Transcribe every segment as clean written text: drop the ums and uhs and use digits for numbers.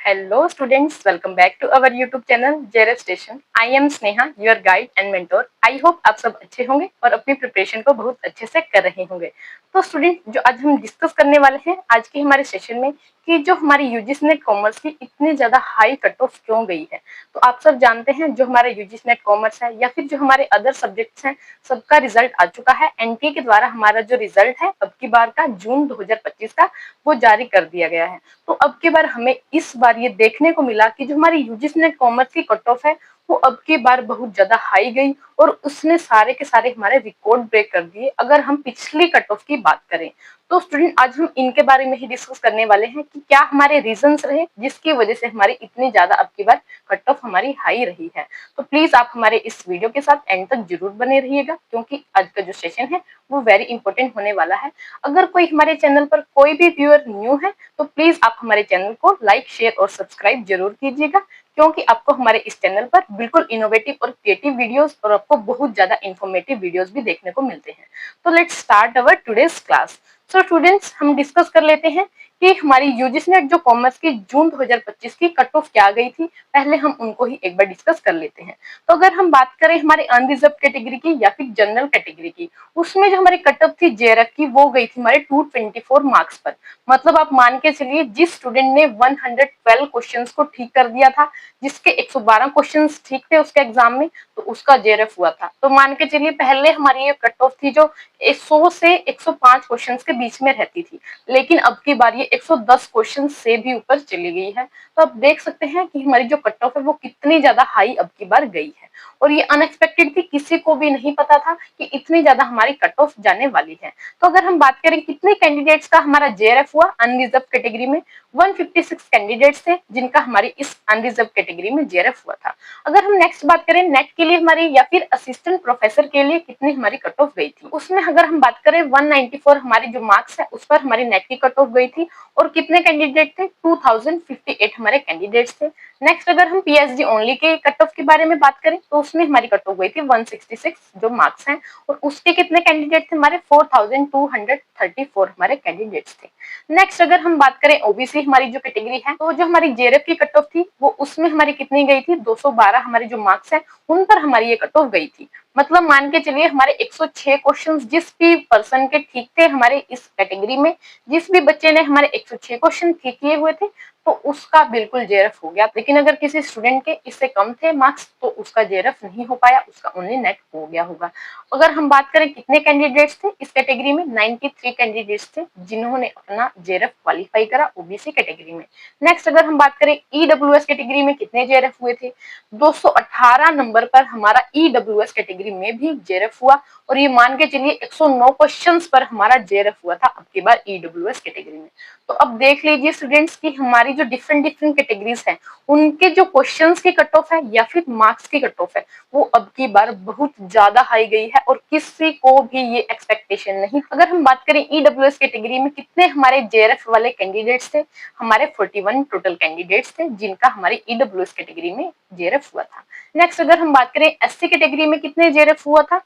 Hello students, welcome back to our YouTube channel JRF Station. I am Sneha, your guide and mentor. I hope आप सब अच्छे होंगे और अपनी preparation को बहुत अच्छे से कर रहे होंगे। तो स्टूडेंट, जो आज हम डिस्कस करने वाले हैं आज के हमारे सेशन में कि जो हमारी यूजीसी नेट कॉमर्स की इतनी ज्यादा हाई कट ऑफ क्यों गई है। तो आप सब जानते हैं जो हमारे यूजीसी नेट कॉमर्स है या फिर जो हमारे अदर सब्जेक्ट्स हैं, सबका रिजल्ट आ चुका है। एनटीए के द्वारा हमारा जो रिजल्ट है अब की बार का जून 2025 का वो जारी कर दिया गया है। तो अब की बार हमें इस बार ये देखने को मिला कि जो हमारी यूजीसी नेट कॉमर्स की कट ऑफ है वो अब की बार बहुत ज्यादा हाई गई और उसने सारे के सारे हमारे रिकॉर्ड ब्रेक कर दिए अगर हम पिछली कट ऑफ की बात करें। तो स्टूडेंट, आज हम इनके बारे में ही डिस्कस करने वाले हैं कि क्या हमारे रीजंस रहे जिसकी वजह से हमारी इतनी ज्यादा अब की बार कट ऑफ हमारी हाई रही है। तो प्लीज आप हमारे इस वीडियो के साथ एंड तक जरूर बने रहिएगा क्योंकि आज का जो सेशन है वो वेरी इंपॉर्टेंट होने वाला है। अगर कोई हमारे चैनल पर कोई भी व्यूअर न्यू है तो प्लीज आप हमारे चैनल को लाइक, शेयर और सब्सक्राइब जरूर कीजिएगा क्योंकि आपको हमारे इस चैनल पर बिल्कुल इनोवेटिव और क्रिएटिव वीडियोस और आपको बहुत ज्यादा इंफॉर्मेटिव वीडियोस भी देखने को मिलते हैं। तो let's start our today's class. So students, हम डिस्कस कर लेते हैं कि हमारी यूजीसी नेट जो कॉमर्स की जून 2025 की कट ऑफ क्या गई थी। पहले हम उनको ही एक बार डिस्कस कर लेते हैं। तो अगर हम बात करें हमारे अनरिजर्व कैटेगरी की या फिर जनरल कैटेगरी की, उसमें जो हमारी कट ऑफ थी जेआरएफ की वो गई थी हमारे 224 मार्क्स पर। मतलब आप मान के चलिए जिस स्टूडेंट ने 112 क्वेश्चंस को ठीक कर दिया था, जिसके 112 क्वेश्चंस ठीक थे उसके एग्जाम में, तो उसका जेआरएफ हुआ था। तो मान के चलिए पहले हमारी ये कट ऑफ थी जो 100 से 105 क्वेश्चंस के बीच में रहती थी, लेकिन अब की बार ये 110 क्वेश्चन से भी ऊपर चली गई है। तो आप देख सकते हैं कि हमारी जो कट ऑफ है वो कितनी ज्यादा हाई अब की बार गई है और ये अनएक्सपेक्टेड थी, किसी को भी नहीं पता था कि इतनी ज्यादा हमारी कट ऑफ जाने वाली है। तो अगर हम बात करें कितने कैंडिडेट्स का हमारा जेआरएफ हुआ अनरिजर्व कैटेगरी में, 156 कैंडिडेट्स थे जिनका हमारी इस अनरिजर्व कैटेगरी में जेआरएफ हुआ था। अगर हम नेक्स्ट बात करें नेट के लिए हमारी या फिर असिस्टेंट प्रोफेसर के लिए कितनी हमारी कट ऑफ गई थी, उसमें अगर हम बात करें 194 हमारी जो मार्क्स है उस पर हमारी नेट की कट ऑफ गई थी और कितने कैंडिडेट थे, 2058 हमारे कैंडिडेट्स थे। नेक्स्ट अगर हम पीएचडी ओनली के कट ऑफ के बारे में बात करें तो उसमें हमारी कट ऑफ गई थी 166 जो मार्क्स हैं और उसके कितने कैंडिडेट थे, हमारे 4234 हमारे कैंडिडेट्स थे। नेक्स्ट अगर हम बात करें ओबीसी हमारी जो कैटेगरी है, तो जो हमारी जेआरएफ की कट ऑफ थी वो उसमें हमारी कितनी गई थी, 212 हमारे जो मार्क्स है उन पर हमारी ये कट ऑफ गई थी। मतलब मान के चलिए हमारे 106 क्वेश्चंस जिस भी पर्सन के ठीक थे हमारे इस कैटेगरी में, जिस भी बच्चे ने हमारे 106 क्वेश्चन ठीक किए हुए थे तो उसका बिल्कुल जेआरएफ हो गया। लेकिन अगर किसी स्टूडेंट के इससे कम थे मार्क्स तो उसका जेआरएफ नहीं हो पाया, उसका ओनली नेट हो गया होगा। अगर हम बात करें कितने कैंडिडेट्स थे इस कैटेगरी में, 93 कैंडिडेट्स थे जिन्होंने अपना जेआरएफ क्वालिफाई करा ओबीसी कैटेगरी में। नेक्स्ट अगर हम बात करें ईडब्ल्यूएस कैटेगरी में कितने जेआरएफ हुए थे, 218 नंबर पर हमारा ईडब्ल्यूएस कैटेगरी में भी जेआरएफ हुआ और ये मान के चलिए 109 क्वेश्चंस पर हमारा जेआरएफ हुआ था अब की बार ईडब्ल्यूएस कैटेगरी में। तो अब देख लीजिए स्टूडेंट्स की हमारी जो डिफरेंट डिफरेंट कैटेगरीज हैं उनके जो क्वेश्चंस की कट ऑफ है या फिर मार्क्स की कट ऑफ है वो अब की बार बहुत ज्यादा हाई गई है और किसी को भी ये एक्सपेक्टेशन नहीं। अगर हम बात करें ईडब्ल्यूएस कैटेगरी में कितने हमारे जेआरएफ वाले कैंडिडेट्स थे, हमारे 41 टोटल कैंडिडेट्स थे जिनका हमारे ईडब्ल्यूएस कैटेगरी में जेआरएफ हुआ था। नेक्स्ट अगर हम बात करें एससी कैटेगरी में कितने जेआरएफ हुआ था,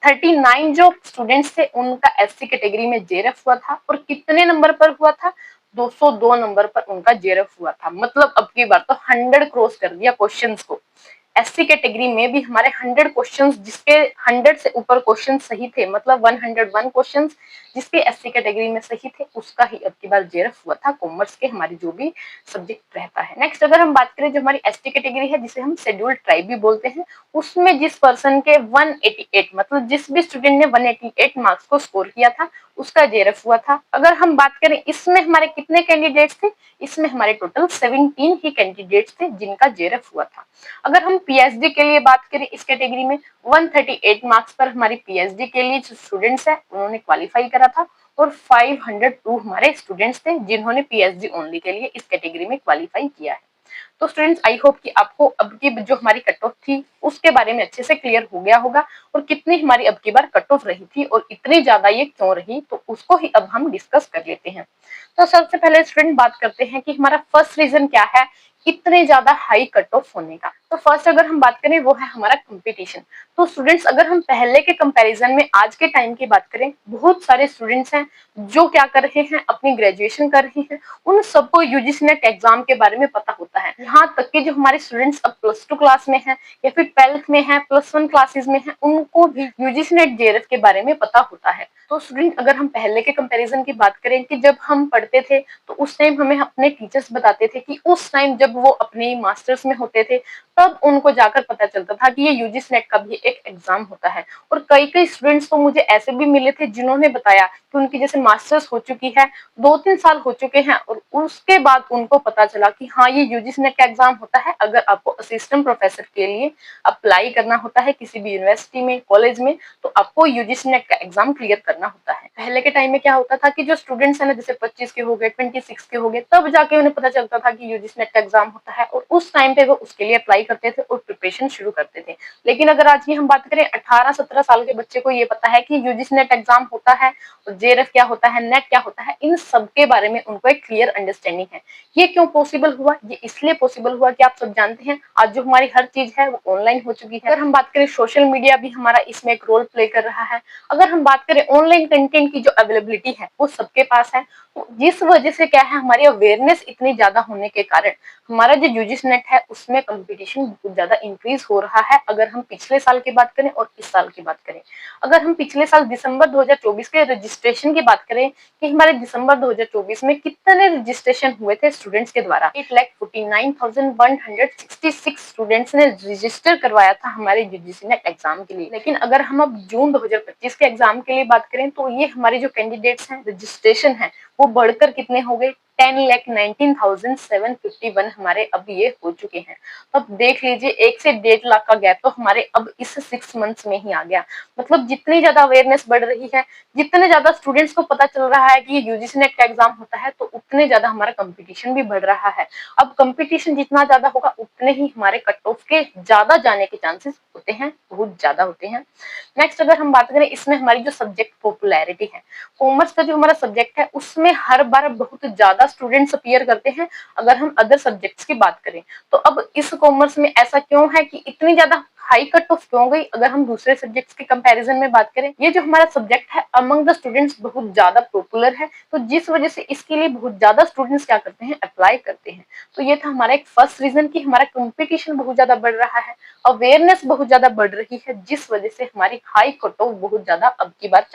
39 जो स्टूडेंट्स थे उनका एससी कैटेगरी में जेआरएफ हुआ था और कितने नंबर पर हुआ था, 202 नंबर पर उनका जेआरएफ हुआ था। मतलब अब की बार तो 100 क्रॉस कर दिया क्वेश्चंस को। एससी कैटेगरी में भी हमारे 100 क्वेश्चंस जिसके 100 से ऊपर क्वेश्चन सही थे, मतलब 101 क्वेश्चंस जिसके एससी कैटेगरी में सही थे उसका ही अब की बार जेआरएफ हुआ था कॉमर्स के हमारी जो भी सब्जेक्ट रहता है। नेक्स्ट अगर हम बात करें जो हमारी एसटी कैटेगरी है जिसे हम शेड्यूल्ड ट्राइब भी बोलते हैं, उसमें जिस पर्सन के 188 मतलब जिस भी स्टूडेंट ने 188 मार्क्स को स्कोर किया था उसका जेआरएफ हुआ था। अगर हम बात करें इसमें हमारे कितने कैंडिडेट्स थे, इसमें हमारे टोटल 17 ही कैंडिडेट्स थे जिनका जेआरएफ हुआ था। अगर हम पीएचडी के लिए बात करें इस कैटेगरी में 138 मार्क्स पर हमारी पीएचडी के लिए जो स्टूडेंट्स हैं उन्होंने क्वालिफाई करा था और 502 हमारे स्टूडेंट्स थे जिन्होंने पीएचडी ओनली के लिए इस कैटेगरी में क्वालिफाई किया है। तो स्टूडेंट्स आई होप कि आपको अब की जो हमारी कट ऑफ थी उसके बारे में अच्छे से क्लियर हो गया होगा और कितनी हमारी अब की बार कट ऑफ रही थी और इतनी ज्यादा ये क्यों रही, तो उसको ही अब हम डिस्कस कर लेते हैं। तो सबसे पहले स्टूडेंट बात करते हैं कि हमारा फर्स्ट रीजन क्या है इतने ज्यादा हाई कट ऑफ होने का। तो फर्स्ट अगर हम बात करें वो है हमारा कंपटीशन। तो स्टूडेंट्स अगर हम पहले के कंपैरिजन में आज के टाइम की बात करें, बहुत सारे स्टूडेंट्स हैं जो क्या कर रहे हैं, अपनी ग्रेजुएशन कर रहे हैं, उन सबको यूजीसी नेट एग्जाम के बारे में पता होता है। यहाँ तक कि जो हमारे स्टूडेंट्स अब +2 क्लास में हैं या फिर 12th में हैं, +1 क्लासेस में हैं, उनको भी यूजीसी नेट जेआरएफ के बारे में पता होता है। तो स्टूडेंट अगर हम पहले के कंपैरिजन की बात करें कि जब हम पढ़ते थे तो उस टाइम हमें अपने टीचर्स बताते थे कि उस टाइम जब वो अपनी मास्टर्स में होते थे तब उनको जाकर पता चलता था कि ये यूजीसी नेट का भी एक एग्जाम होता है। और कई कई स्टूडेंट्स तो मुझे ऐसे भी मिले थे जिन्होंने बताया कि उनकी जैसे मास्टर्स हो चुकी है, 2-3 साल हो चुके हैं और उसके बाद उनको पता चला कि हाँ ये यूजीसी नेट का एग्जाम होता है। अगर आपको असिस्टेंट प्रोफेसर के लिए अप्लाई करना होता है किसी भी यूनिवर्सिटी में, कॉलेज में, तो आपको यूजीसी नेट का एग्जाम क्लियर करना होता है। पहले के टाइम में क्या होता था कि जो स्टूडेंट्स है ना जैसे 25 के हो गए, 26 के हो गए, तब जाके उन्हें पता चलता था कि यूजीसी नेट का एग्जाम होता है और उस टाइम पे वो उसके लिए अप्लाई करते थे और प्रिपरेशन शुरू करते थे। लेकिन अगर आज की हम बात करें 18-17 साल के बच्चे को ये पता है कि यूजीसी नेट एग्जाम होता है और जेआरएफ क्या होता है, नेट क्या होता है, इन सब के बारे में उनको एक क्लियर अंडरस्टैंडिंग है। ये क्यों पॉसिबल हुआ? ये इसलिए पॉसिबल हुआ कि आप सब जानते हैं आज जो हमारी हर चीज है वो ऑनलाइन हो चुकी है। अगर हम बात करें सोशल मीडिया भी हमारा इसमें एक रोल प्ले कर रहा है। अगर हम बात करें ऑनलाइन कंटेंट की जो अवेलेबिलिटी है वो सबके पास है, तो जिस वजह से क्या है हमारी अवेयरनेस इतनी ज्यादा होने के कारण हमारा जो यूजीसी नेट है उसमें कंपटीशन बहुत ज्यादा इंक्रीज हो रहा है। अगर हम पिछले साल की बात करें और इस साल की बात करें, अगर हम पिछले साल दिसंबर 2024 के रजिस्ट्रेशन की बात करें कि हमारे दिसंबर 2024 में कितने रजिस्ट्रेशन हुए थे स्टूडेंट्स के द्वारा, 8,49,166 स्टूडेंट्स ने रजिस्टर करवाया था हमारे यूजीसी नेट एग्जाम के लिए। लेकिन अगर हम अब जून 2025 के एग्जाम के लिए बात करें तो ये हमारे जो कैंडिडेट्स हैं, रजिस्ट्रेशन है, वो बढ़कर कितने हो गए, 10,19,751 हमारे अब ये हो चुके हैं। अब देख लीजिए 1 से 1.5 लाख का गैप तो हमारे अब इस 6 मंथ्स में ही आ गया। मतलब जितनी ज्यादा अवेयरनेस बढ़ रही है, जितने ज्यादा स्टूडेंट्स को पता चल रहा है कि ये यूजीसी नेट का एग्जाम होता है, तो उतने ज्यादा हमारा कंपटीशन भी बढ़ रहा है। अब कंपटीशन जितना ज्यादा होगा उतने ही हमारे कट ऑफ के ज्यादा जाने के चांसेस होते हैं, बहुत ज्यादा होते हैं। नेक्स्ट अगर हम बात करें इसमें हमारी जो सब्जेक्ट पॉपुलैरिटी है, कॉमर्स का जो हमारा सब्जेक्ट है उसमें हर बार बहुत ज्यादा स्टूडेंट्स अपीयर करते हैं। अगर हम अदर सब्जेक्ट्स की बात करें तो अब इस कॉमर्स में ऐसा क्यों है कि इतनी ज्यादा हाई कट ऑफ क्यों गई? अगर हम दूसरे सब्जेक्ट्स के कंपैरिजन में बात करें, ये जो हमारा सब्जेक्ट है अमंग द स्टूडेंट्स बहुत ज्यादा पॉपुलर है, तो जिस वजह से इसके लिए बहुत ज्यादा स्टूडेंट्स क्या करते हैं, अप्लाई करते हैं। तो ये था हमारा एक फर्स्ट रीजन कि हमारा कंपटीशन बहुत ज्यादा बढ़ रहा है, अवेयरनेस बहुत ज्यादा बढ़ रही है, जिस वजह से हमारी हाई कट ऑफ बहुत ज्यादा अब की बार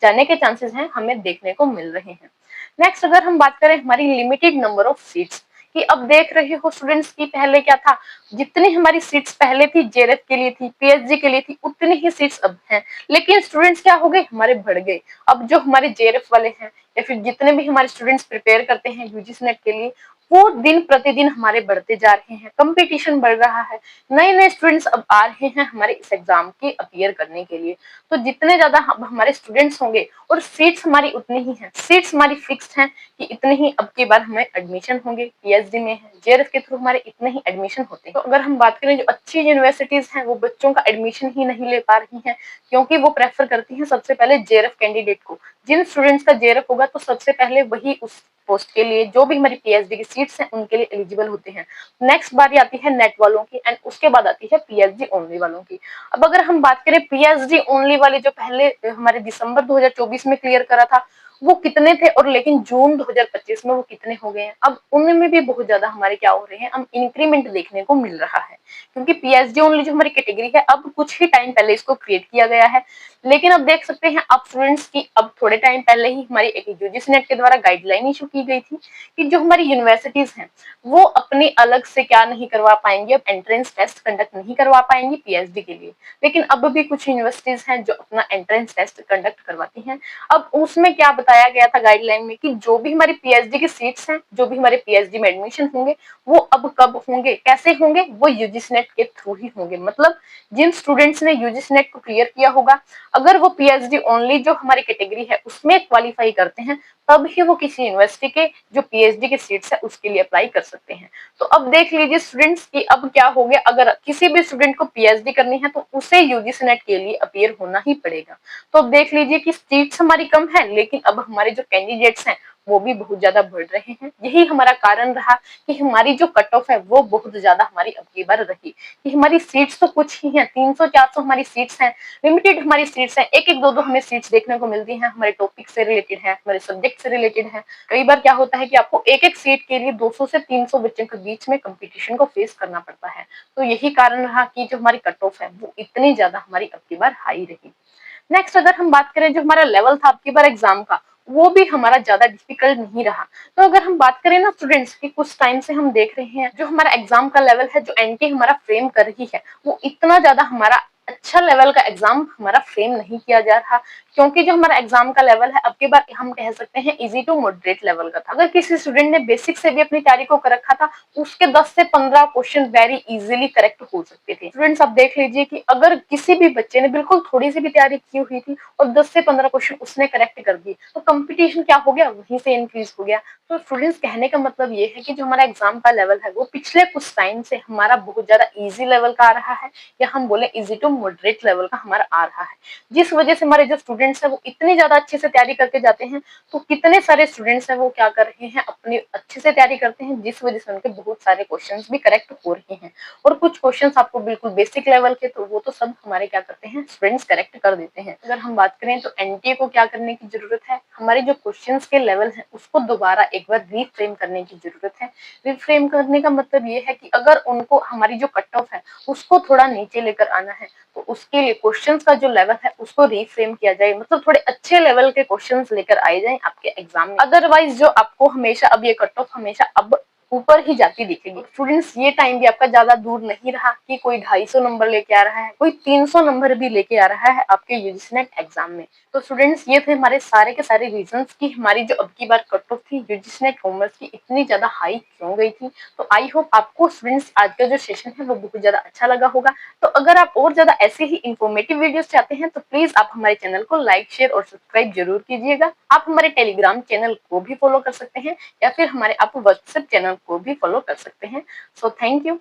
जाने के चांसेस हैं हमें देखने को मिल रहे हैं। नेक्स्ट अगर हम बात करें हमारी लिमिटेड नंबर ऑफ सीट्स कि अब देख रहे हो स्टूडेंट्स की पहले क्या था, जितनी हमारी सीट्स पहले थी जेआरएफ के लिए थी, पीएचडी के लिए थी, उतनी ही सीट्स अब हैं। लेकिन स्टूडेंट्स क्या हो गए, हमारे बढ़ गए। अब जो हमारे जेआरएफ वाले हैं या फिर जितने भी हमारे स्टूडेंट्स प्रिपेयर करते हैं यूजीसी नेट के लिए, वो दिन प्रतिदिन हमारे बढ़ते जा रहे हैं, कंपटीशन बढ़ रहा है, नए नए स्टूडेंट्स अब आ रहे हैं हमारे इस एग्जाम के अपीयर करने के लिए। तो जितने ज्यादा हमारे स्टूडेंट्स होंगे और सीट्स हमारी उतनी ही हैं, सीट्स हमारी फिक्स्ड हैं कि इतने ही अब की बार हमें एडमिशन होंगे। पीएचडी में है, जेआरएफ के थ्रू हमारे इतने ही एडमिशन होते हैं। तो अगर हम बात करें जो अच्छी यूनिवर्सिटीज हैं वो बच्चों का एडमिशन ही नहीं ले पा रही हैं, क्योंकि वो प्रेफर करती हैं सबसे पहले जेआरएफ कैंडिडेट को। जिन स्टूडेंट्स का जेआरएफ होगा तो सबसे पहले वही उस पोस्ट के लिए, जो भी हमारी पीएचडी की सीट्स हैं उनके लिए एलिजिबल होते हैं। नेक्स्ट बारी आती है नेट वालों की एंड उसके बाद आती है पीएचडी ओनली वालों की। अब अगर हम बात करें पीएचडी ओनली वाले जो पहले हमारे दिसंबर 2024 में क्लियर करा था वो कितने थे, और लेकिन जून 2025 में वो कितने हो गए हैं, अब उनमें भी बहुत ज्यादा हमारे क्या हो रहे हैं, हम इंक्रीमेंट देखने को मिल रहा है। क्योंकि पीएचडी ओनली जो हमारी कैटेगरी है अब कुछ ही टाइम पहले इसको क्रिएट किया गया है, लेकिन अब देख सकते हैं आप स्टूडेंट्स की अब थोड़े टाइम पहले ही हमारी एक यूजीसी नेट के द्वारा गाइडलाइन इशू की गई थी कि जो हमारी यूनिवर्सिटीज हैं वो अपनी अलग से क्या नहीं करवा पाएंगी, अब एंट्रेंस टेस्ट कंडक्ट नहीं करवा पाएंगी पीएचडी के लिए। लेकिन अब भी कुछ यूनिवर्सिटीज हैं जो अपना एंट्रेंस टेस्ट कंडक्ट करवाती हैं। अब उसमें क्या बताया गया था गाइडलाइन में कि जो भी हमारी पीएचडी की सीट्स हैं, जो भी हमारे पीएचडी में एडमिशन होंगे, वो अब कब होंगे, कैसे होंगे, वो यूजीसी यूजीसी नेट के थ्रू ही होंगे। मतलब जिन स्टूडेंट्स ने यूजीसी नेट को क्लियर किया होगा, अगर वो पीएचडी ओनली जो हमारी कैटेगरी है उसमें क्वालिफाई करते हैं, तब ही वो किसी यूनिवर्सिटी के जो पीएचडी के सीट्स है उसके लिए अप्लाई कर सकते हैं। तो अब देख लीजिए स्टूडेंट्स की अब क्या हो गया, अगर किसी भी स्टूडेंट को पीएचडी करनी है तो उसे यूजीसी नेट के लिए अपीयर होना ही पड़ेगा। तो अब देख लीजिए कि सीट्स हमारी कम है, लेकिन अब हमारे जो कैंडिडेट्स हैं वो भी बहुत ज्यादा बढ़ रहे हैं। यही हमारा कारण रहा कि हमारी जो कट ऑफ है वो बहुत ज्यादा हमारी अब की बार रही कि हमारी सीट्स तो कुछ ही हैं, 300-400 हमारी सीट्स हैं, लिमिटेड हमारी सीट्स हैं, एक एक दो दो हमें सीट्स देखने को मिलती हैं, हमारे टॉपिक से रिलेटेड है, हमारे सब्जेक्ट से रिलेटेड है। कई बार क्या होता है कि आपको एक एक सीट के लिए 200 से 300 बच्चों के बीच में कंपटीशन को फेस करना पड़ता है। तो यही कारण रहा कि जो हमारी कट ऑफ है वो इतनी ज्यादा हमारी अब की बार हाई रही। नेक्स्ट अगर हम बात करें जो हमारा लेवल था आपकी बार एग्जाम का, वो भी हमारा ज्यादा डिफिकल्ट नहीं रहा। तो अगर हम बात करें ना स्टूडेंट्स की, कुछ टाइम से हम देख रहे हैं जो हमारा एग्जाम का लेवल है, जो एनटी हमारा फ्रेम कर रही है, वो इतना ज्यादा हमारा अच्छा लेवल का एग्जाम हमारा फ्रेम नहीं किया जा रहा, क्योंकि जो हमारा एग्जाम का लेवल है अब की बार हम कह सकते हैं इजी टू मॉडरेट लेवल का था। अगर किसी स्टूडेंट ने बेसिक से भी अपनी तैयारी को कर रखा था, उसके 10 से 15 क्वेश्चन वेरी इजीली करेक्ट हो सकते थे। स्टूडेंट्स अब देख लीजिए कि अगर किसी भी बच्चे ने बिल्कुल थोड़ी सी भी तैयारी की हुई थी और 10 से 15 क्वेश्चन उसने करेक्ट कर दिए, तो कंपटीशन क्या हो गया, वहीं से इंक्रीज हो गया। तो स्टूडेंट्स कहने का मतलब ये है कि जो हमारा एग्जाम का लेवल है वो पिछले कुछ टाइम से हमारा बहुत ज्यादा इजी लेवल का आ रहा है, या हम बोले इजी टू मॉडरेट लेवल का हमारा आ रहा है, जिस वजह से हमारे जो स्टूडेंट्स है वो इतनी ज्यादा अच्छे से तैयारी करके जाते हैं। तो कितने सारे स्टूडेंट्स है वो क्या कर रहे हैं, अपनी अच्छे से तैयारी करते हैं, जिस वजह से उनके बहुत सारे क्वेश्चंस भी करेक्ट हो रहे हैं। और कुछ क्वेश्चंस आपको बिल्कुल बेसिक लेवल के, तो वो तो सब हमारे क्या करते हैं स्टूडेंट्स करेक्ट कर देते हैं। अगर हम बात करें तो एनटीए को क्या करने की जरूरत है, हमारे जो क्वेश्चंस के लेवल है उसको दोबारा एक बार रीफ्रेम करने की जरूरत है। रीफ्रेम करने का मतलब ये है कि अगर उनको हमारी जो कट ऑफ है उसको थोड़ा नीचे लेकर आना है, तो उसके लिए क्वेश्चंस का जो लेवल है उसको रीफ्रेम किया जाए, मतलब थोड़े अच्छे लेवल के क्वेश्चंस लेकर आए जाएं आपके एग्जाम में। अदरवाइज जो आपको हमेशा अब ये कट ऑफ हमेशा अब ऊपर ही जाती दिखेगी। स्टूडेंट्स ये टाइम भी आपका ज्यादा दूर नहीं रहा कि कोई 250 नंबर लेके आ रहा है, कोई 300 नंबर भी लेके आ रहा है आपके यूजीसी नेट एग्जाम में। तो स्टूडेंट्स ये थे हमारे सारे के सारे रीजंस कि हमारी जो अब की बार कट ऑफ थी यूजीसी नेट कॉमर्स की इतनी ज्यादा हाई क्यों गई थी। तो आई होप आपको स्टूडेंट्स आज का जो सेशन है वो बहुत ज्यादा अच्छा लगा होगा। तो अगर आप और ज्यादा ऐसे ही इंफॉर्मेटिव वीडियोस चाहते हैं तो प्लीज आप हमारे चैनल को लाइक शेयर और सब्सक्राइब जरूर कीजिएगा। आप हमारे टेलीग्राम चैनल को भी फॉलो कर सकते हैं, या फिर हमारे आप व्हाट्सएप चैनल को भी फॉलो कर सकते हैं। So thank you.